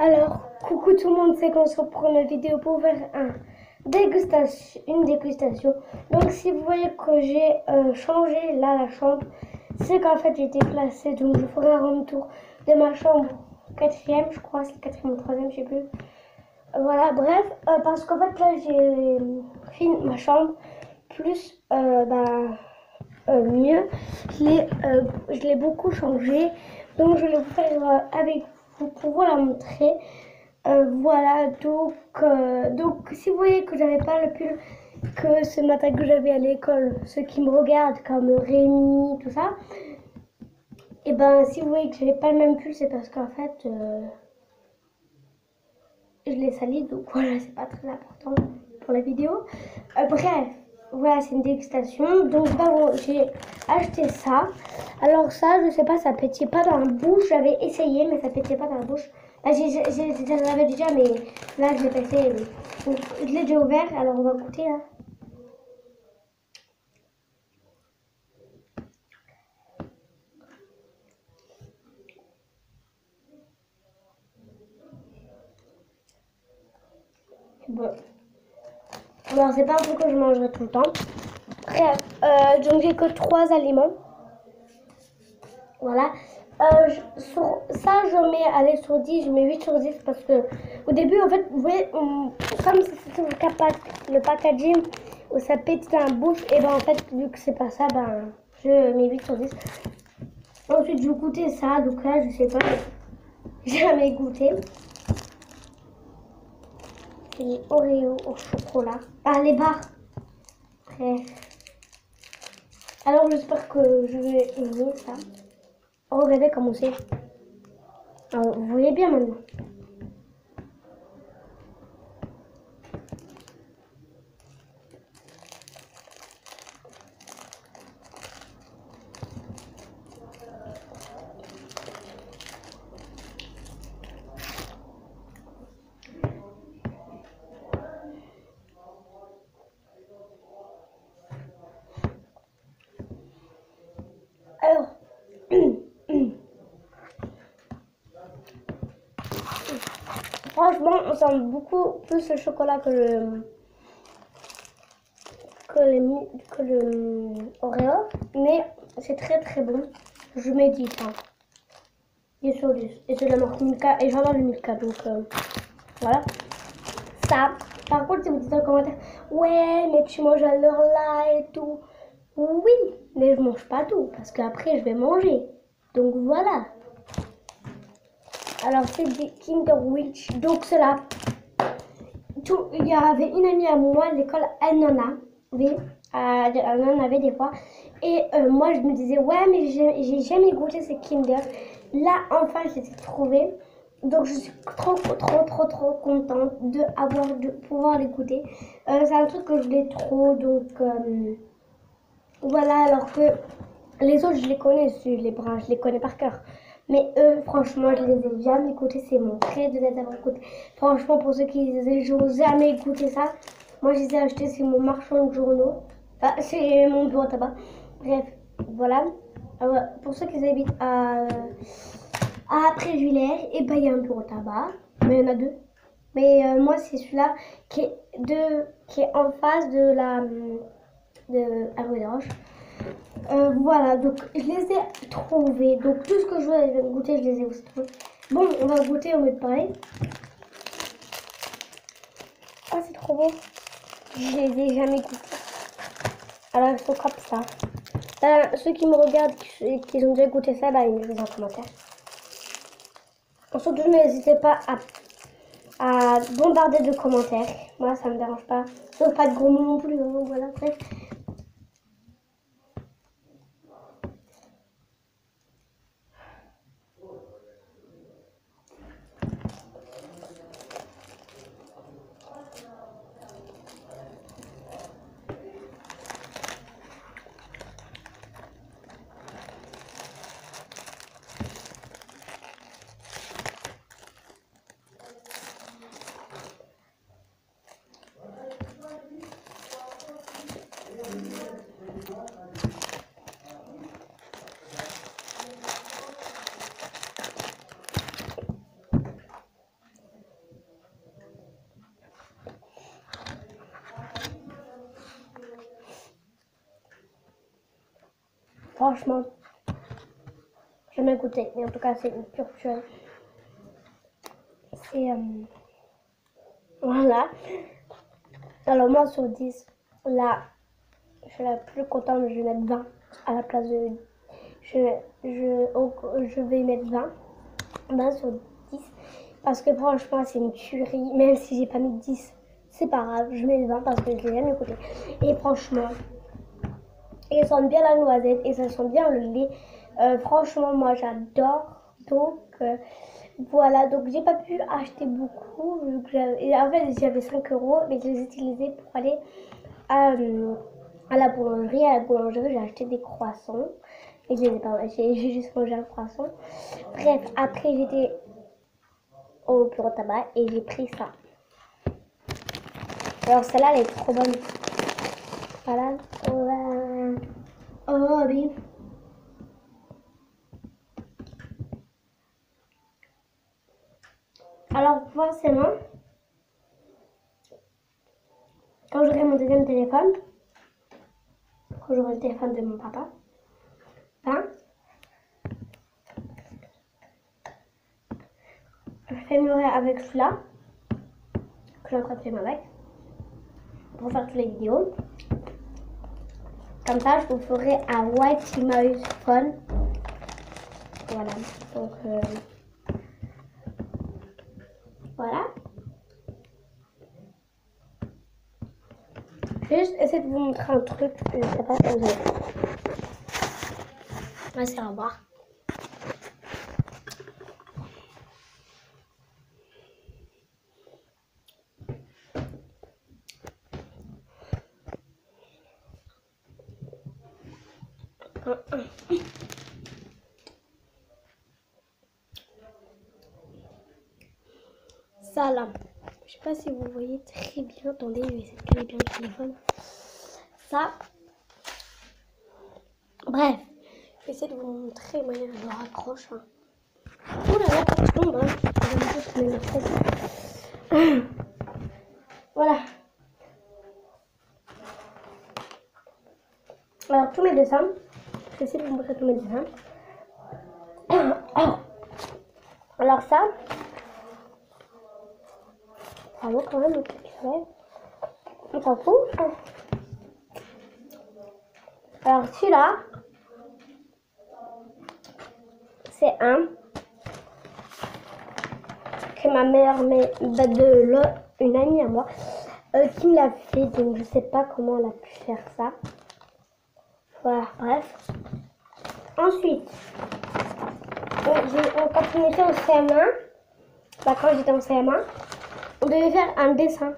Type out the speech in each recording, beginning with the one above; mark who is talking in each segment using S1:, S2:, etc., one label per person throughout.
S1: Alors, coucou tout le monde, c'est qu'on se retrouve pour une vidéo pour faire une dégustation. Donc, si vous voyez que j'ai changé là la chambre, c'est qu'en fait j'ai été placée, donc je ferai un retour de ma chambre quatrième, je crois, c'est le quatrième ou troisième, je sais plus. Voilà, bref, parce qu'en fait là j'ai fini ma chambre plus mieux. Je l'ai beaucoup changé, donc je vais vous faire avec vous pour vous la montrer. Voilà, donc si vous voyez que j'avais pas le pull que ce matin que j'avais à l'école, ceux qui me regardent comme Rémi, tout ça, et ben si vous voyez que j'avais pas le même pull, c'est parce qu'en fait je l'ai sali, donc voilà, c'est pas très important pour la vidéo. Bref, voilà, c'est une dégustation. Donc j'ai acheté ça. Alors ça, je sais pas, ça pétillait pas dans la bouche. J'avais essayé, mais ça pétillait pas dans la bouche. J'en avais déjà, mais là, je l'ai pas essayé. Donc, je l'ai déjà ouvert, alors on va goûter là. Bon. Alors, c'est pas un truc que je mangerai tout le temps. Bref, donc j'ai que 3 aliments. Voilà. Sur ça, je mets, allez, sur 10, je mets 8 sur 10 parce que au début, en fait, vous voyez, comme c'était le packaging où ça pète dans la bouche, et ben en fait, vu que c'est pas ça, ben je mets 8 sur 10. Ensuite, je goûtais ça, donc là, je sais pas, j'ai jamais goûté. C'est les Oreos au chocolat. Ah, les barres. Bref. Alors, j'espère que je vais aimer ça. Oh, regardez comment c'est. Vous voyez bien maintenant. Alors, franchement, on sent beaucoup plus le chocolat que le Oreo, mais c'est très très bon. Je mets 10, hein. 10 sur 10. Et c'est de la marque Milka, et j'adore le Milka, donc voilà. Ça, par contre, si vous dites en commentaire, ouais, mais tu manges à l'heure là et tout. Oui, mais je mange pas tout, parce qu'après je vais manger. Donc voilà. Alors c'est des Kinder Witch, donc cela. Il y avait une amie à moi à l'école, elle en avait des fois. Et moi je me disais, ouais, mais j'ai jamais goûté ces Kinder. Là, enfin, je les ai trouvés. Donc je suis trop contente de pouvoir les goûter. C'est un truc que je voulais trop, donc voilà, alors que les autres je les connais, les bras, je les connais par cœur. Mais eux, franchement, je les ai jamais goûtés, c'est mon rêve de les avoir goûtés. Franchement, pour ceux qui n'ont jamais goûté ça, moi je les ai achetés, c'est mon marchand de journaux. Enfin, c'est mon bureau à tabac. Bref, voilà. Alors, pour ceux qui habitent à Prévillers, et ben il y a un bureau à tabac, mais il y en a 2. Mais moi c'est celui-là qui est en face de la à Louis Roche. Voilà, donc je les ai trouvés. Donc tout ce que je voulais goûter, je les ai aussi trouvés. Bon, on va goûter au mieux de parler. Ah, c'est trop beau. Je les ai jamais goûtés. Alors, ils sont comme ça. Ceux qui me regardent, qui ont déjà goûté ça, bah, ils me disent en commentaire. Surtout, n'hésitez pas à bombarder de commentaires. Moi, ça me dérange pas. Sauf pas de gros mots non plus. Hein, voilà, bref. Franchement, j'ai jamais goûté. Mais en tout cas, c'est une pure tuerie. C'est... voilà. Alors moi, sur 10, là, je suis la plus contente. Je vais mettre 20 à la place de... Je vais mettre 20 sur 10. Parce que franchement, c'est une tuerie. Même si j'ai pas mis 10, c'est pas grave. Je mets 20 parce que je l'ai jamais goûté. Et franchement, il sent bien la noisette et ça sent bien le lait. Franchement, moi, j'adore. Donc, voilà. Donc, j'ai pas pu acheter beaucoup. Et en fait, j'avais 5 €. Mais je les ai utilisés pour aller à la boulangerie. À la boulangerie, j'ai acheté des croissants. Et je les ai pas... J'ai juste mangé un croissant. Bref, après, j'étais au bureau de tabac et j'ai pris ça. Alors celle-là elle est trop bonne. Voilà. Oh oui. Alors forcément, quand j'aurai mon deuxième téléphone, quand j'aurai le téléphone de mon papa, ben, je filmerai avec celui-là, que j'ai en train de filmer avec, pour faire toutes les vidéos. Comme ça, je vous ferai un White Mouse Phone. Voilà. Donc, voilà. Je vais juste essayer de vous montrer un truc. Je ne sais pas si vous avez. On va essayer à voir. Ça là, je sais pas si vous voyez très bien. Attendez, je vais essayer de caler bien le téléphone. Ça, bref, je vais essayer de vous montrer. Moi, je le raccroche. Hein. Oh là là, pas de tombe. Hein. Voilà. Alors, tous mes dessins, je vais essayer de vous montrer tous mes dessins. Alors ça, bravo quand même, le truc qui se lève. On s'en fout. Alors celui-là, c'est un que ma mère une amie à moi qui me l'a fait, donc je sais pas comment elle a pu faire ça. Voilà, bref. Ensuite, quand on était au CM1, quand j'étais en CM1, on devait faire un dessin.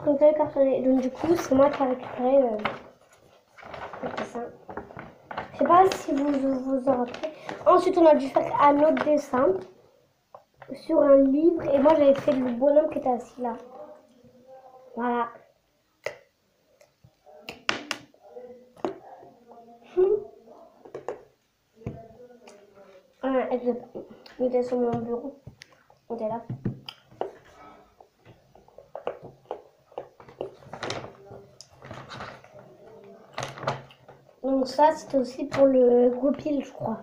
S1: On devait cartonner. Donc du coup, c'est moi qui ai récupéré le dessin. Je sais pas si vous en rappelez. Ensuite, on a dû faire un autre dessin sur un livre. Et moi, j'avais fait le bonhomme qui était assis là. Voilà. Il était sur mon bureau. On était là. Donc ça, c'était aussi pour le goupil, je crois.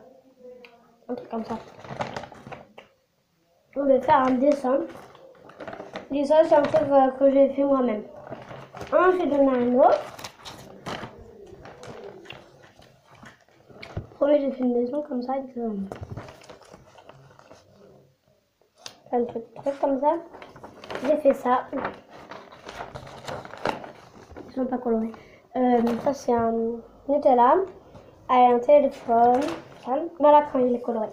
S1: Un truc comme ça. On va faire un dessin. Et ça, c'est un truc que j'ai fait moi-même. Un, j'ai donné un autre. Premier, j'ai fait une maison comme ça. Avec, un truc comme ça. J'ai fait ça. Ils sont pas colorés. Ça, c'est un Nutella. Un téléphone. Voilà quand il est coloré.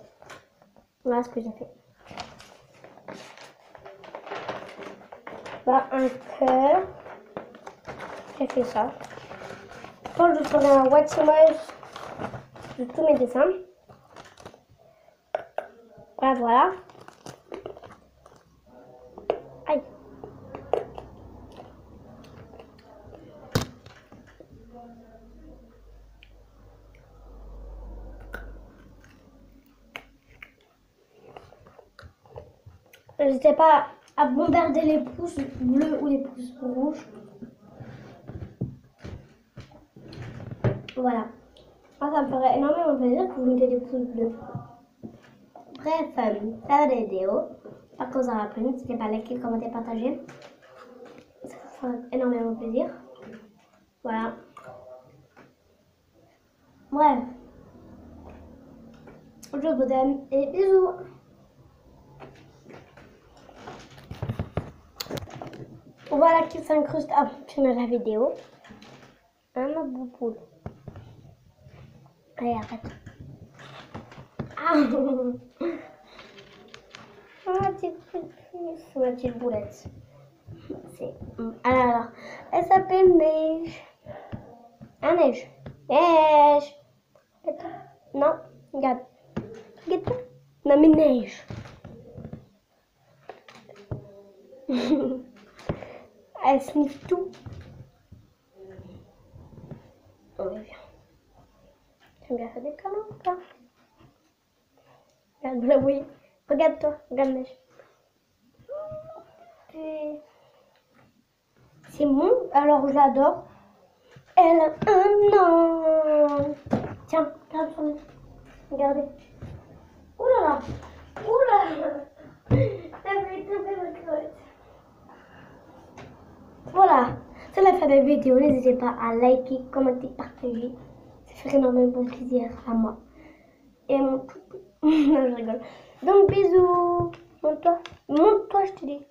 S1: Voilà ce que j'ai fait. Là, un cœur. J'ai fait ça. Quand je ferai un white image de tous mes dessins. Voilà. Aïe. N'hésitez pas à bombarder les pouces bleus ou les pouces rouges. Voilà. Ah, ça me ferait énormément plaisir que vous mettez des pouces bleus. Bref, ça va des vidéos. Par contre, ça va après, n'hésitez pas à liker, commenter, partager. Ça me ferait énormément plaisir. Voilà. Bref. Je vous aime et bisous. Voilà qui s'incruste à finir la vidéo. Un bout poule. Allez, arrête. Ah, ma petite boulette. Alors, elle s'appelle Neige. Ah, Neige. Neige. Non, regarde. Regarde. Non, mais Neige. Elle sniffe tout. Oh, viens. Tu me faire des câlins ou pas? Regarde, là, oui. Regarde-toi, regarde Neige. C'est bon, alors j'adore. Elle a un an. Tiens, regarde son nez. Regardez. Ouh là là. Ouh là là. Ça fait tomber ma crotte. Voilà. C'est la fin de la vidéo. N'hésitez pas à liker, commenter, partager. Ça ferait énormément plaisir à moi. Et à mon tout. Non, je rigole. Donc bisous. Monte-toi. Monte-toi, je te dis.